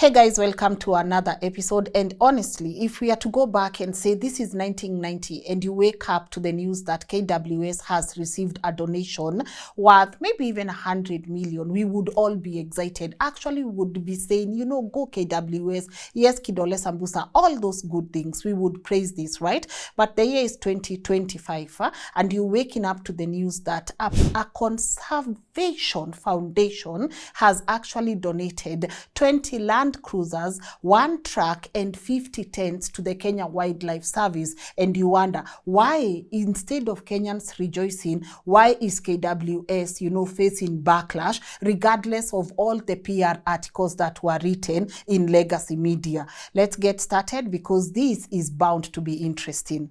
Hey guys, welcome to another episode. And honestly, if we are to go back and say this is 1990 and you wake up to the news that KWS has received a donation worth maybe even 100 million, we would all be excited. Actually, we would be saying, you know, go KWS, yes, Kidole Sambusa, all those good things. We would praise this, right? But the year is 2025 and you're waking up to the news that a conservation foundation has actually donated 20 land cruisers, 1 truck, and 50 tents to the Kenya Wildlife Service. And you wonder, why, instead of Kenyans rejoicing, why is KWS, you know, facing backlash, regardless of all the PR articles that were written in legacy media? Let's get started because this is bound to be interesting.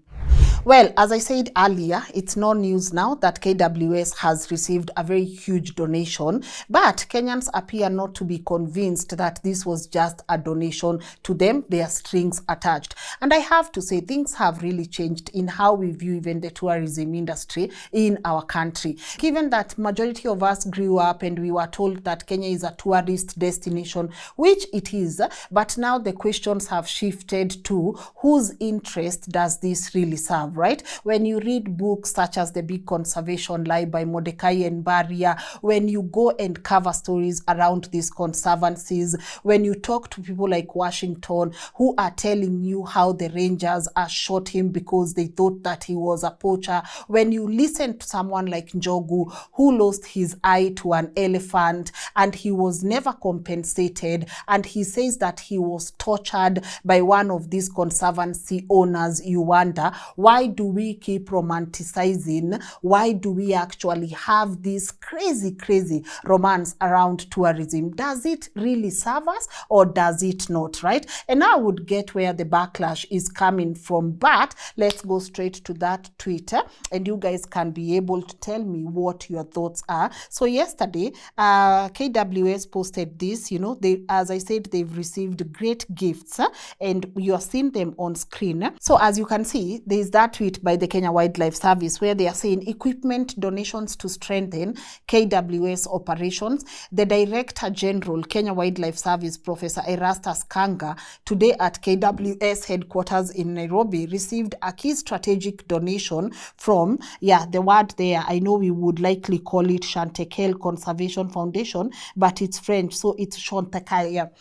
Well, as I said earlier, it's no news now that KWS has received a very huge donation, but Kenyans appear not to be convinced that this was just a donation to them. There are strings attached. And I have to say, things have really changed in how we view even the tourism industry in our country. Given that majority of us grew up and we were told that Kenya is a tourist destination, which it is, but now the questions have shifted to whose interest does this really serve, right? When you read books such as The Big Conservation Lie by Mordecai and Barria, when you go and cover stories around these conservancies, when you talk to people like Washington who are telling you how the rangers shot him because they thought that he was a poacher, when you listen to someone like Njogu who lost his eye to an elephant and he was never compensated, and he says that he was tortured by one of these conservancy owners, you wonder, why do we keep romanticizing? Why do we actually have this crazy romance around tourism? Does it really serve us or does it not, right? And I would get where the backlash is coming from, but let's go straight to that Twitter and you guys can be able to tell me what your thoughts are. So yesterday, KWS posted this, you know, as I said, they've received great gifts and you are seeing them on screen. So as you can see, there's that tweet by the Kenya Wildlife Service where they are saying equipment donations to strengthen KWS operations. The Director General, Kenya Wildlife Service, Professor Erastus Kanga, today at KWS headquarters in Nairobi, received a key strategic donation from, the word there, I know we would likely call it Chantecaille Conservation Foundation, but it's French, so it's Chantecaille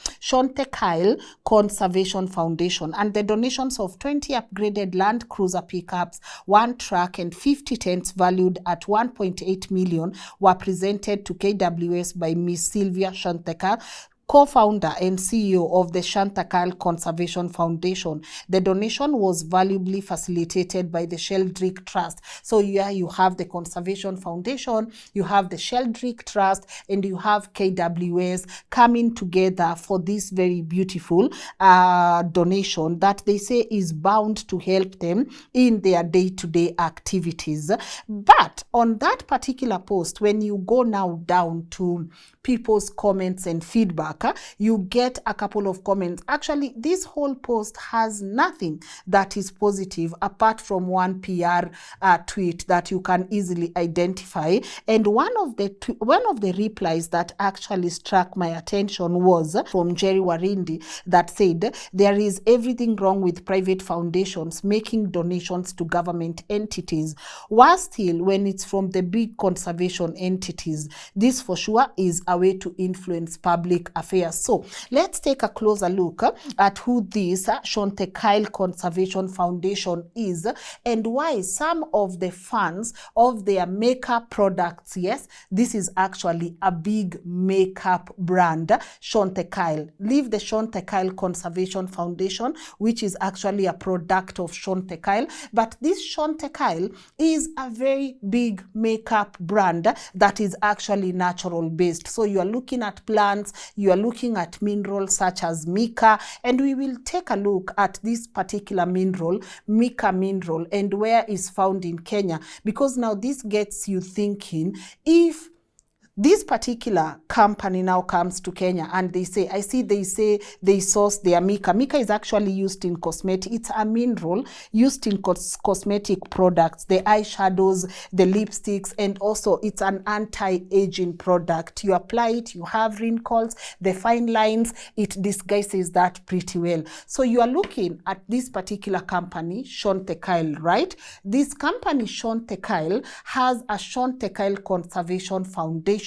Conservation Foundation. And the donations of 20 upgraded Land Cruiser pickups, 1 truck, and 50 tents valued at 1.8 million were presented to KWS by Miss Sylvia Chantecaille, co-founder and CEO of the Chantecaille Conservation Foundation. The donation was valuably facilitated by the Sheldrick Trust. So yeah, you have the Conservation Foundation, you have the Sheldrick Trust, and you have KWS coming together for this very beautiful donation that they say is bound to help them in their day-to-day activities. But on that particular post, when you go now down to people's comments and feedback, you get a couple of comments. Actually, this whole post has nothing that is positive apart from one PR tweet that you can easily identify. And one of the replies that actually struck my attention was from Jerry Warindi that said, there is everything wrong with private foundations making donations to government entities. Worse still, when it's from the big conservation entities. This for sure is a way to influence public affairs. So let's take a closer look at who this Chantecaille Conservation Foundation is and why some of the fans of their makeup products, yes, this is actually a big makeup brand, Chantecaille. Leave the Chantecaille Conservation Foundation, which is actually a product of Chantecaille, but this Chantecaille is a very big makeup brand that is actually natural based. So you are looking at plants, you are looking at minerals such as mica, and we will take a look at this particular mineral, mica mineral, and where is found in Kenya, because now this gets you thinking, if This particular company now comes to Kenya and they say they source their mica. Mica is actually used in cosmetic. It's a mineral used in cosmetic products, the eyeshadows, the lipsticks, and also it's an anti-aging product. You apply it, you have wrinkles, the fine lines, it disguises that pretty well. So you are looking at this particular company, Chantecaille, right? This company, Chantecaille, has a Chantecaille Conservation Foundation,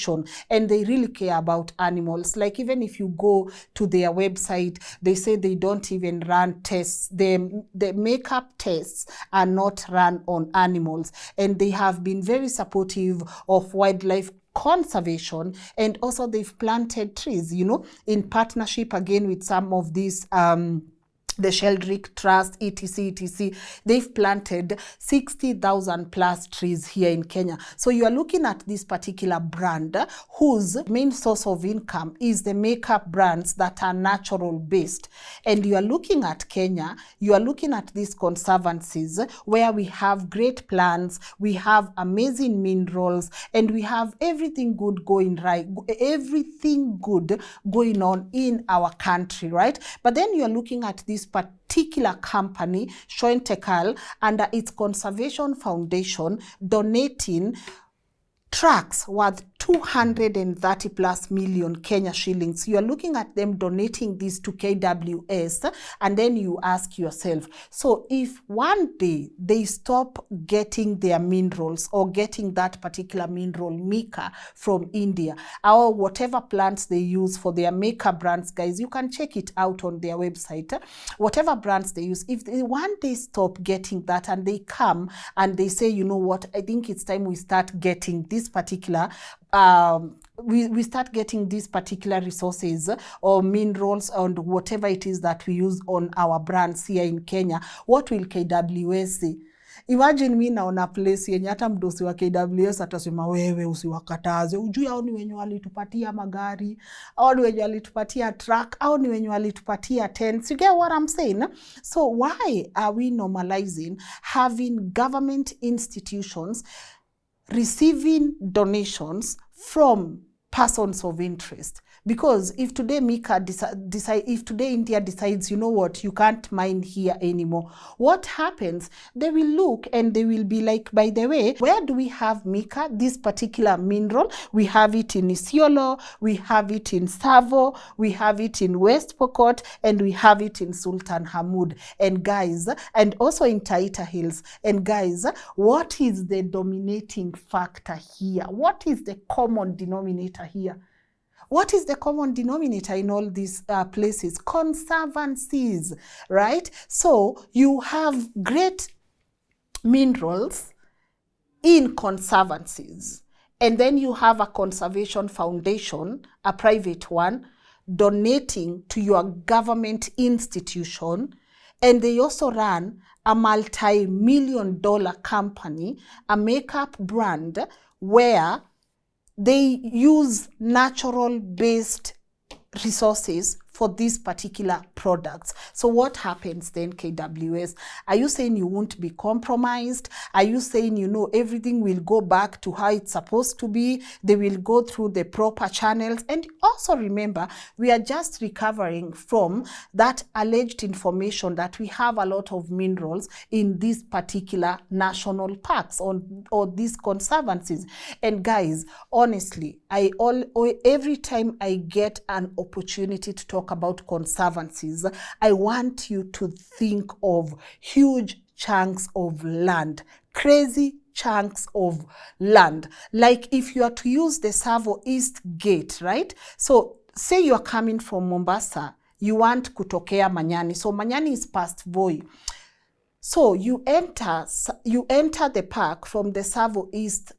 and they really care about animals. Like even if you go to their website, they say they don't even run tests. The makeup tests are not run on animals, and they have been very supportive of wildlife conservation, and also they've planted trees, you know, in partnership again with some of these the Sheldrick Trust, etc. They've planted 60,000 plus trees here in Kenya. So you are looking at this particular brand whose main source of income is the makeup brands that are natural based. And you are looking at Kenya, you are looking at these conservancies where we have great plants, we have amazing minerals, and we have everything good going on in our country, right? But then you are looking at this particular company, Chantecaille, under its conservation foundation, donating trucks worth 230 plus million Kenya shillings. You are looking at them donating this to KWS, and then you ask yourself, so if one day they stop getting their minerals or getting that particular mineral mica from India, or whatever plants they use for their makeup brands, guys, you can check it out on their website, whatever brands they use, if they one day stop getting that and they come and they say, you know what, I think it's time we start getting this particular we start getting these particular resources or minerals and whatever it is that we use on our brands here in Kenya, what will KWS say? Imagine mi naona place yenye hata mdosi wa KWS atasema wewe usiwakataze, ujui hao ni wenye walitupatia magari, au ni wenye walitupatia truck, au ni wenye walitupatia tents. You get what I'm saying? So why are we normalizing having government institutions receiving donations from persons of interest? Because if today if today India decides, you know what, you can't mine here anymore, what happens? They will look and they will be like, by the way, where do we have mica, this particular mineral? We have it in Isiolo, we have it in Savo, we have it in West Pokot, and we have it in Sultan Hamoud. And guys, and also in Taita Hills. And guys, what is the dominating factor here? What is the common denominator here? What is the common denominator in all these places? Conservancies, right? So you have great minerals in conservancies, and then you have a conservation foundation, a private one, donating to your government institution, and they also run a multi-million-dollar company, a makeup brand, where they use natural-based resources for these particular products. So what happens then, KWS? Are you saying you won't be compromised? Are you saying, you know, everything will go back to how it's supposed to be? They will go through the proper channels? And also remember, we are just recovering from that alleged information that we have a lot of minerals in these particular national parks or these conservancies. And guys, honestly, every time I get an opportunity to talk about conservancies, I want you to think of huge chunks of land, crazy chunks of land. Like if you are to use the Savo East Gate, right? So say you are coming from Mombasa, you want kutokea Manyani. So Manyani is past Voi. So you enter the park from the Savo East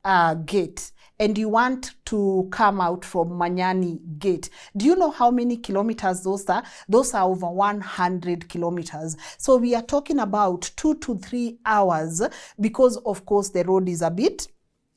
Gate, and you want to come out from Manyani Gate. Do you know how many kilometers those are? Those are over 100 kilometers. So we are talking about 2 to 3 hours, because of course the road is a bit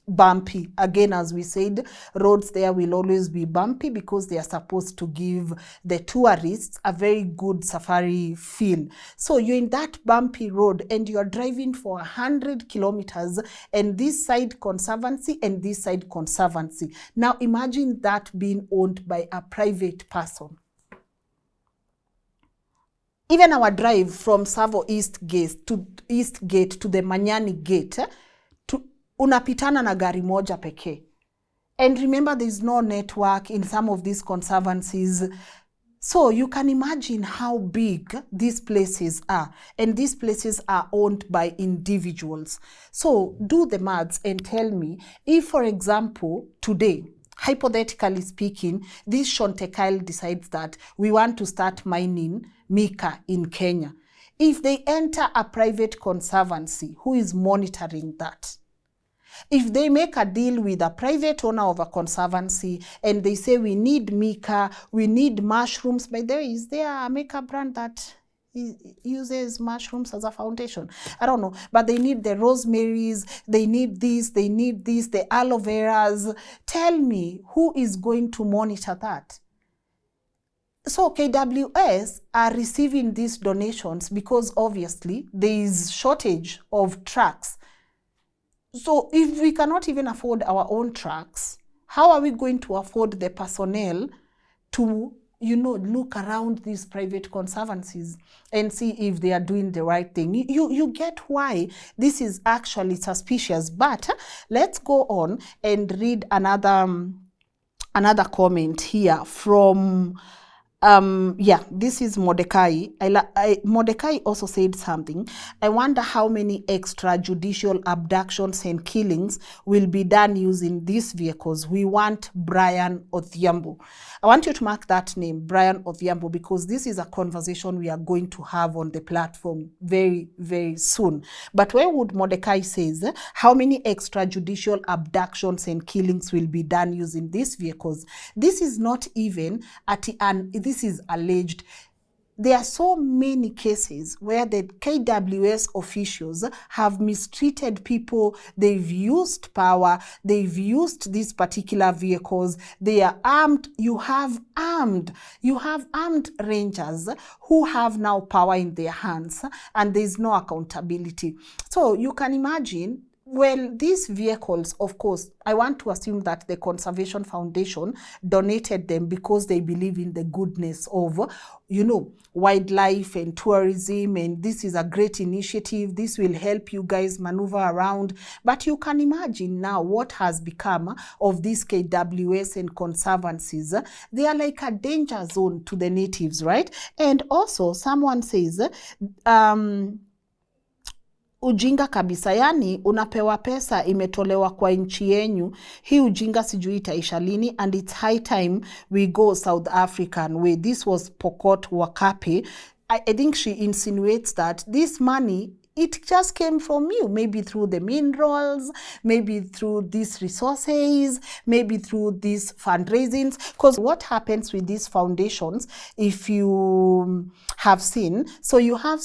bumpy. Again, as we said, roads there will always be bumpy because they are supposed to give the tourists a very good safari feel. So you're in that bumpy road and you're driving for 100 kilometers, and this side conservancy and this side conservancy. Now imagine that being owned by a private person. Even our drive from Savo East Gate to the Manyani Gate, unapitana na gari moja pekee. And remember, there's no network in some of these conservancies. So you can imagine how big these places are. And these places are owned by individuals. So do the maths and tell me, if, for example, today, hypothetically speaking, this Shontekile decides that we want to start mining mica in Kenya. If they enter a private conservancy, who is monitoring that? If they make a deal with a private owner of a conservancy and they say we need mica, we need mushrooms, by the way, is there a mica brand that uses mushrooms as a foundation? I don't know, but they need the rosemaries, they need this, the aloe veras. Tell me, who is going to monitor that? So KWS are receiving these donations because obviously there is shortage of trucks. So if we cannot even afford our own trucks, how are we going to afford the personnel to, look around these private conservancies and see if they are doing the right thing? You get why this is actually suspicious. But let's go on and read another comment here from this is Mordecai. Mordecai also said something. I wonder how many extrajudicial abductions and killings will be done using these vehicles. We want Brian Odhiambo. I want you to mark that name, Brian Odhiambo, because this is a conversation we are going to have on the platform very, very soon. But where would Mordecai says, how many extrajudicial abductions and killings will be done using these vehicles? This is not even this is alleged. There are so many cases where the KWS officials have mistreated people. They've used power. They've used these particular vehicles. They are armed. You have armed rangers who have now power in their hands, and there's no accountability. So you can imagine, well, these vehicles, of course, I want to assume that the Conservation Foundation donated them because they believe in the goodness of, wildlife and tourism, and this is a great initiative. This will help you guys maneuver around. But you can imagine now what has become of these KWS and conservancies. They are like a danger zone to the natives, right? And also, someone says, ujinga kabisa, yani unapewa pesa imetolewa kwa nchi yenyu. Hii ujinga sijui itaisha lini, and it's high time we go South African way. This was Pokot Wakape. I think she insinuates that this money, it just came from you, maybe through the minerals, maybe through these resources, maybe through these fundraisings. Because what happens with these foundations, if you have seen, so you have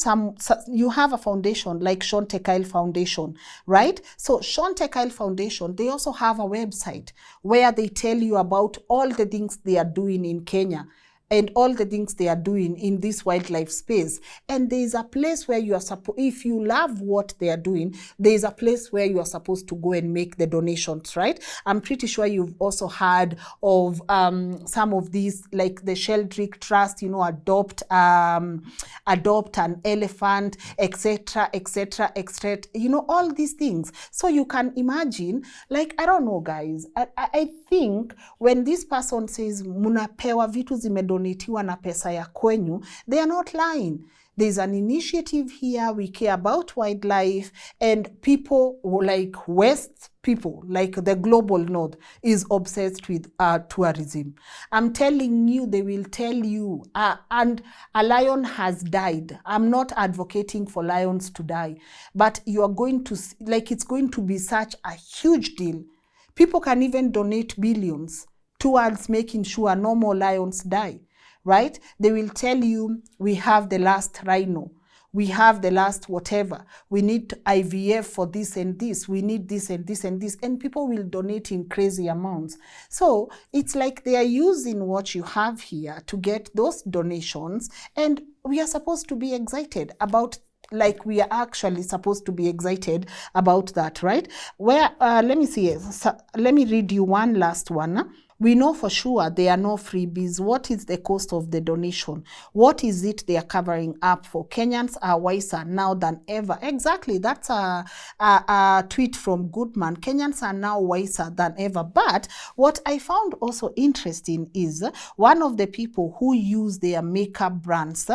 a foundation like Shontekile Foundation, right? So Shontekile Foundation, they also have a website where they tell you about all the things they are doing in Kenya and all the things they are doing in this wildlife space. And there is a place where you are supposed, if you love what they are doing, there is a place where you are supposed to go and make the donations, right? I'm pretty sure you've also heard of some of these, like the Sheldrick Trust, adopt an elephant, etc., etc., etc., all these things. So you can imagine, like, I don't know, guys, I think when this person says, munapewa vitu zimedonetiwa na pesa ya kwenyu, they are not lying. There's an initiative here. We care about wildlife, and people like West people, like the global north, is obsessed with tourism. I'm telling you, they will tell you, and a lion has died. I'm not advocating for lions to die, but you are going to, like, it's going to be such a huge deal. People can even donate billions towards making sure no more lions die, right? They will tell you, we have the last rhino. we have the last whatever, we need IVF for this and this, we need this and this and this, and people will donate in crazy amounts. So it's like they are using what you have here to get those donations, and we are supposed to be excited about, like we are actually supposed to be excited about that, right? Where, let me see, so, let me read you one last one. We know for sure there are no freebies. What is the cost of the donation? What is it they are covering up for? Kenyans are wiser now than ever. Exactly, that's a tweet from Goodman. Kenyans are now wiser than ever. But what I found also interesting is one of the people who use their makeup brands,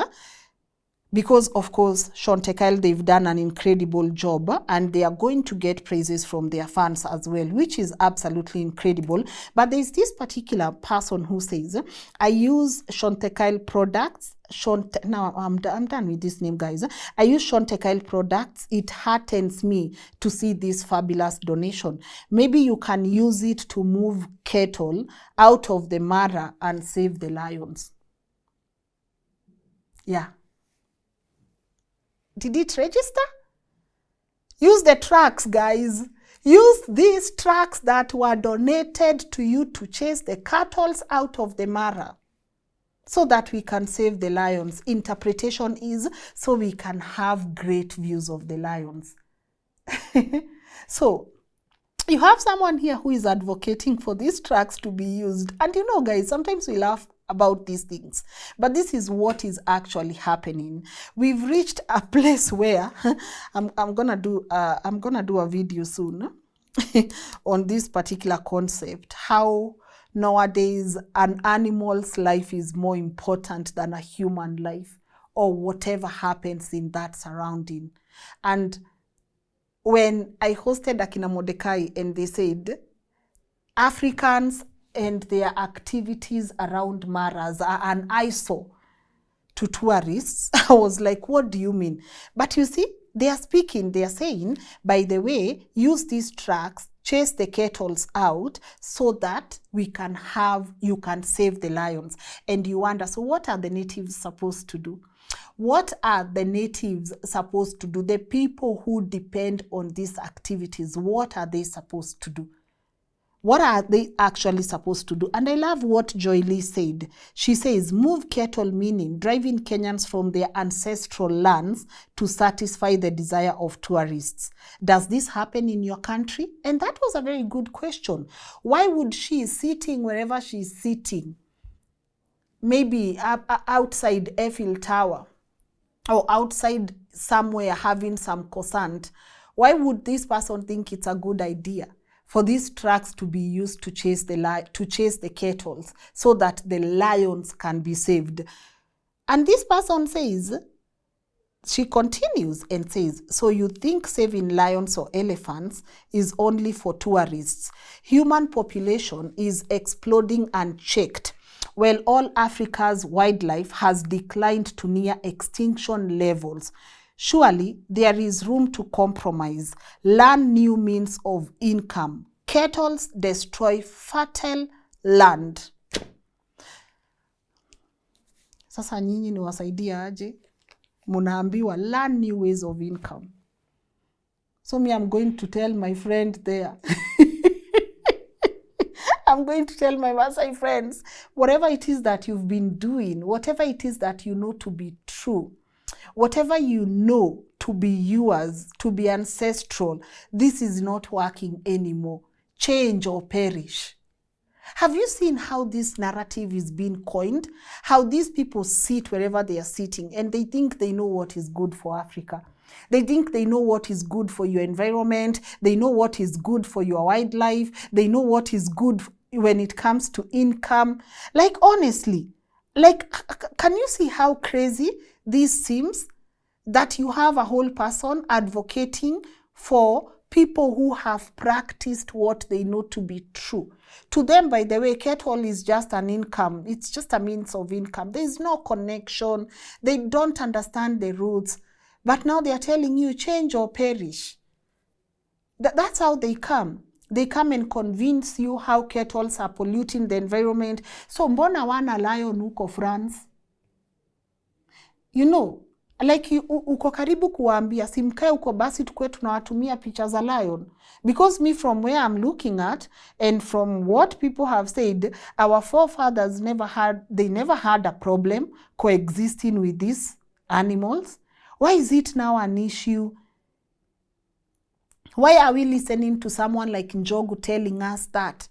because of course Chantecaille, they've done an incredible job, and they are going to get praises from their fans as well, which is absolutely incredible. But there's this particular person who says, I use Chantecaille products. Now I'm done with this name, guys. I use Chantecaille products. It heartens me to see this fabulous donation. Maybe you can use it to move cattle out of the Mara and save the lions. Yeah. Did it register? Use the tracks, guys. Use these tracks that were donated to you to chase the cattle out of the Mara so that we can save the lions. Interpretation is so we can have great views of the lions. So you have someone here who is advocating for these tracks to be used. And you know, guys, sometimes we laugh about these things, but this is what is actually happening. We've reached a place where I'm gonna do a video soon on this particular concept, how nowadays an animal's life is more important than a human life, or whatever happens in that surrounding. And when I hosted Akina Mordecai and they said Africans and their activities around Maras are an eyesore to tourists, I was like, what do you mean? But you see, they are speaking, they are saying, by the way, use these tracks, chase the cattle out so that you can save the lions. And you wonder, so what are the natives supposed to do? What are the natives supposed to do? The people who depend on these activities, what are they supposed to do? What are they actually supposed to do? And I love what Joy Lee said. She says, move cattle, meaning driving Kenyans from their ancestral lands to satisfy the desire of tourists. Does this happen in your country? And that was a very good question. Why would she, sitting wherever she's sitting, maybe outside Eiffel Tower or outside somewhere having some croissant, why would this person think it's a good idea for these tracks to be used to chase the cattle so that the lions can be saved? And this person says, she continues and says, so you think saving lions or elephants is only for tourists? Human population is exploding unchecked, while all Africa's wildlife has declined to near extinction levels. Surely there is room to compromise, learn new means of income. Cattle destroy fertile land. Sasa nyinyi ni wasaidia aje? Munaambiwa learn new ways of income. So me, I'm going to tell my friend there. I'm going to tell my Maasai friends, whatever it is that you've been doing, whatever it is that you know to be true, whatever you know to be yours, to be ancestral, this is not working anymore. Change or perish. Have you seen how this narrative is being coined? How these people sit wherever they are sitting and they think they know what is good for Africa. They think they know what is good for your environment. They know what is good for your wildlife. They know what is good when it comes to income. Like, honestly, like, can you see how crazy this seems? That you have a whole person advocating for people who have practiced what they know to be true. To them, by the way, cattle is just an income. It's just a means of income. There is no connection. They don't understand the roots. But now they are telling you, change or perish. That's how they come. They come and convince you how cattle are polluting the environment. So mbona wana lion huko France? You know, Like uko karibu kuwaambia simkae uko basi tukue tunawatumia picha za lion. Because me, from where I'm looking at and from what people have said, our forefathers never had a problem coexisting with these animals. Why is it now an issue? Why are we listening to someone like Njogu telling us that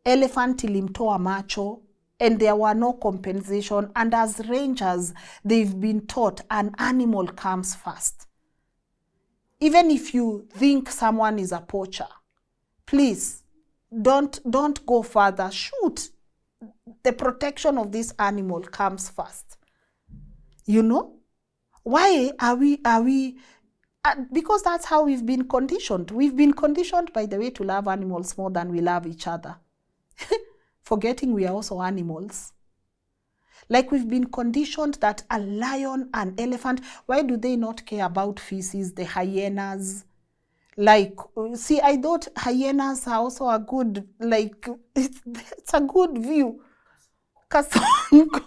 elephant ilimtoa macho and there were no compensation, and as rangers they've been taught an animal comes first? Even if you think someone is a poacher, please don't go further. Shoot. The protection of this animal comes first. You know? Why are we because that's how we've been conditioned. We've been conditioned, by the way, to love animals more than we love each other. Forgetting we are also animals. Like, we've been conditioned that a lion, an elephant, why do they not care about feces? The hyenas. Like, see, I thought hyenas are also a good, like, it's a good view. Kasongo.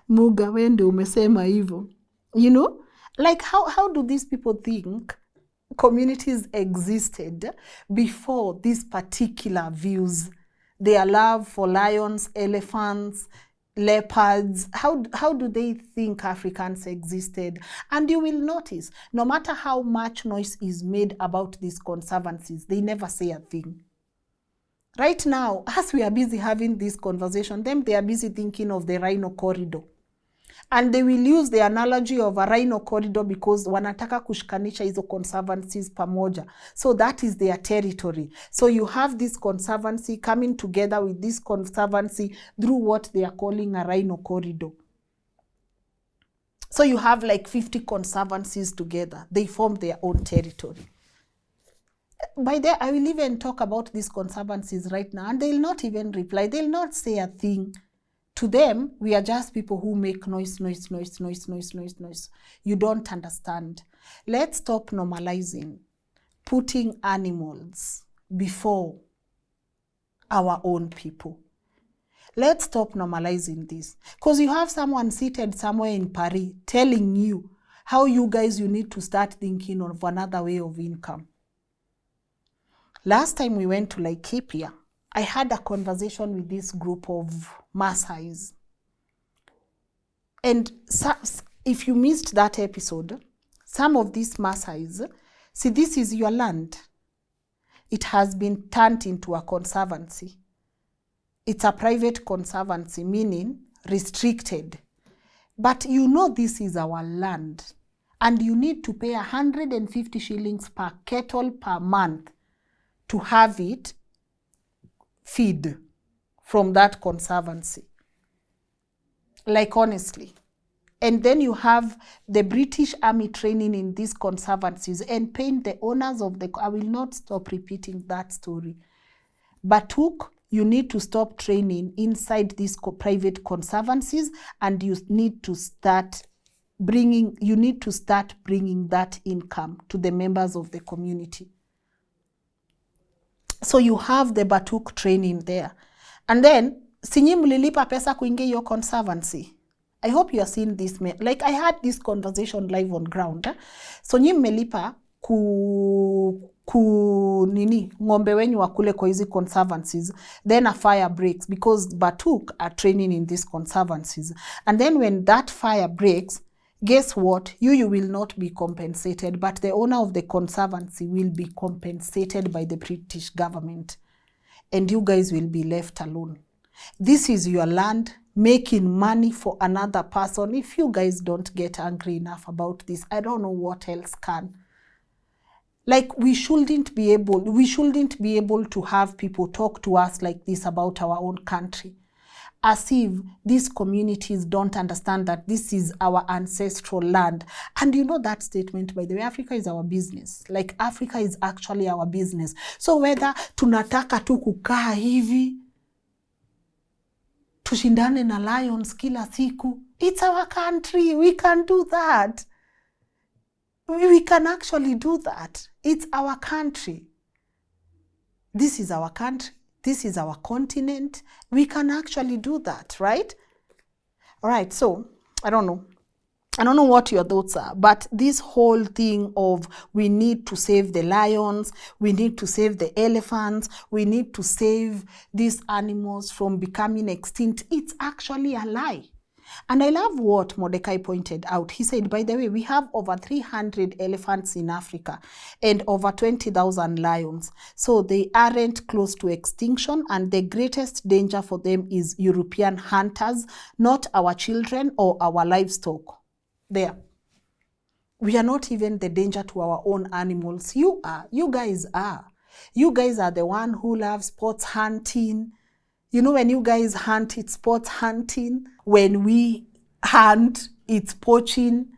Muga, wende umesema hivyo. You know? Like, how do these people think communities existed before these particular views? Their love for lions, elephants, leopards. How do they think Africans existed? And you will notice, no matter how much noise is made about these conservancies, they never say a thing. Right now, as we are busy having this conversation, they are busy thinking of the rhino corridor. And they will use the analogy of a rhino corridor because wanataka kushikanisha hizo conservancies pamoja. So that is their territory. So you have this conservancy coming together with this conservancy through what they are calling a rhino corridor. So you have like 50 conservancies together. They form their own territory. By there, I will even talk about these conservancies right now, and they'll not even reply. They'll not say a thing. To them, we are just people who make noise. You don't understand. Let's stop normalizing putting animals before our own people. Let's stop normalizing this. Because you have someone seated somewhere in Paris telling you how you need to start thinking of another way of income. Last time we went to Laikipia, I had a conversation with this group of Maasais. And if you missed that episode, some of these Maasais, see, this is your land. It has been turned into a conservancy. It's a private conservancy, meaning restricted. But you know this is our land. And you need to pay 150 shillings per kettle per month to have it feed from that conservancy. Like, honestly. And then you have the British Army training in these conservancies and paying the owners of the... I will not stop repeating that story. But you need to stop training inside these private conservancies, and you need to start bringing that income to the members of the community. So you have the Batuk training there. And then, sinyi mlilipa pesa kuingia your conservancy. I hope you are seeing this. Like, I had this conversation live on ground. So nyi mmelipa ng'ombe wenyu wakule kwa hizi conservancies. Then a fire breaks because Batuk are training in these conservancies. And then when that fire breaks, guess what? You will not be compensated, but the owner of the conservancy will be compensated by the British government. And you guys will be left alone. This is your land, making money for another person. If you guys don't get angry enough about this, I don't know what else can. Like, we shouldn't be able to have people talk to us like this about our own country. As if these communities don't understand that this is our ancestral land. And you know that statement, by the way, Africa is our business. Like, Africa is actually our business. So whether tunataka tu kukaa hivi, tushindane na lions kila siku, it's our country. We can do that. We can actually do that. It's our country. This is our country. This is our continent. We can actually do that, right? All right, so, I don't know. I don't know what your thoughts are, but this whole thing of we need to save the lions, we need to save the elephants, we need to save these animals from becoming extinct, it's actually a lie. And I love what Mordecai pointed out. He said, by the way, we have over 300 elephants in Africa and over 20,000 lions. So they aren't close to extinction, and the greatest danger for them is European hunters, not our children or our livestock. There. We are not even the danger to our own animals. You are. You guys are. You guys are the one who loves sports hunting. You know, when you guys hunt, it's sports hunting. When we hunt, it's poaching.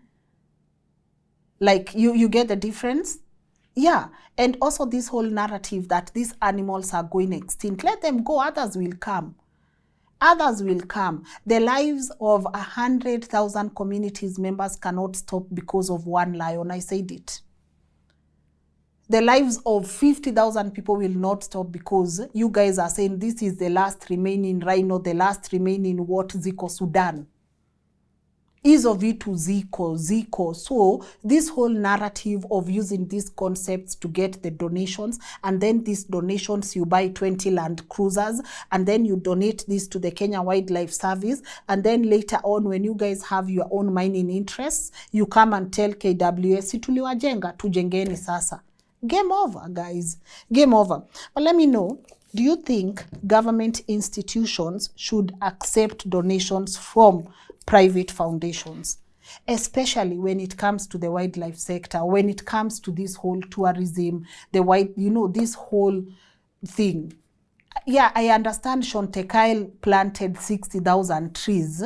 Like, you get the difference? Yeah. And also this whole narrative that these animals are going extinct. Let them go. Others will come. Others will come. The lives of 100,000 communities members cannot stop because of one lion. I said it. The lives of 50,000 people will not stop because you guys are saying this is the last remaining rhino, the last remaining what, Ziko, Sudan. Is of it to Ziko. So this whole narrative of using these concepts to get the donations, and then these donations you buy 20 Land Cruisers, and then you donate this to the Kenya Wildlife Service, and then later on when you guys have your own mining interests, you come and tell KWS, tuliwajenga, tujengeni sasa. Game over, guys. Game over. But let me know, do you think government institutions should accept donations from private foundations, especially when it comes to the wildlife sector, when it comes to this whole tourism, this whole thing? Yeah, I understand Shonte planted 60,000 trees,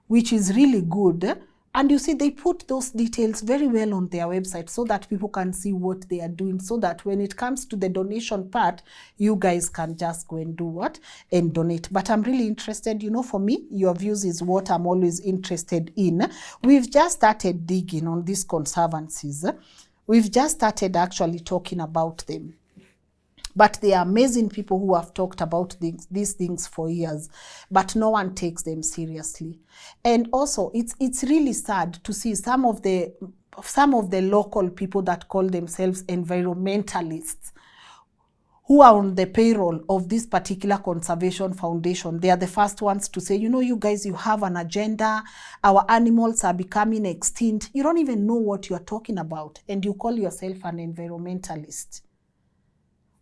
which is really good. And you see, they put those details very well on their website so that people can see what they are doing, so that when it comes to the donation part, you guys can just go and do what? And donate. But I'm really interested, for me, your views is what I'm always interested in. We've just started digging on these conservancies. We've just started actually talking about them. But they are amazing people who have talked about these things for years, but no one takes them seriously. And also, it's really sad to see some of the local people that call themselves environmentalists, who are on the payroll of this particular conservation foundation. They are the first ones to say, you guys, you have an agenda. Our animals are becoming extinct. You don't even know what you're talking about, and you call yourself an environmentalist.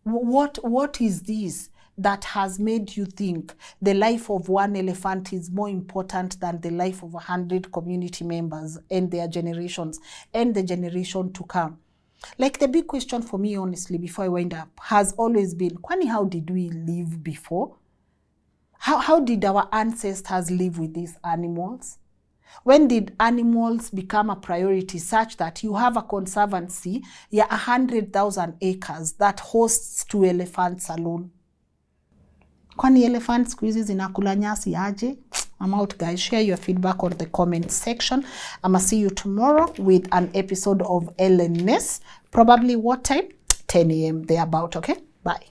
What is this that has made you think the life of one elephant is more important than the life of 100 community members and their generations and the generation to come? Like, the big question for me, honestly, before I wind up, has always been, Kwani, how did we live before? How did our ancestors live with these animals? When did animals become a priority such that you have a conservancy, 100,000 acres that hosts 2 elephants alone? Kwani elephants squeezes zinakula nyasi aje? I'm out, guys. Share your feedback on the comment section. I'ma see you tomorrow with an episode of LNN. Probably what time? 10 a.m. thereabout, okay? Bye.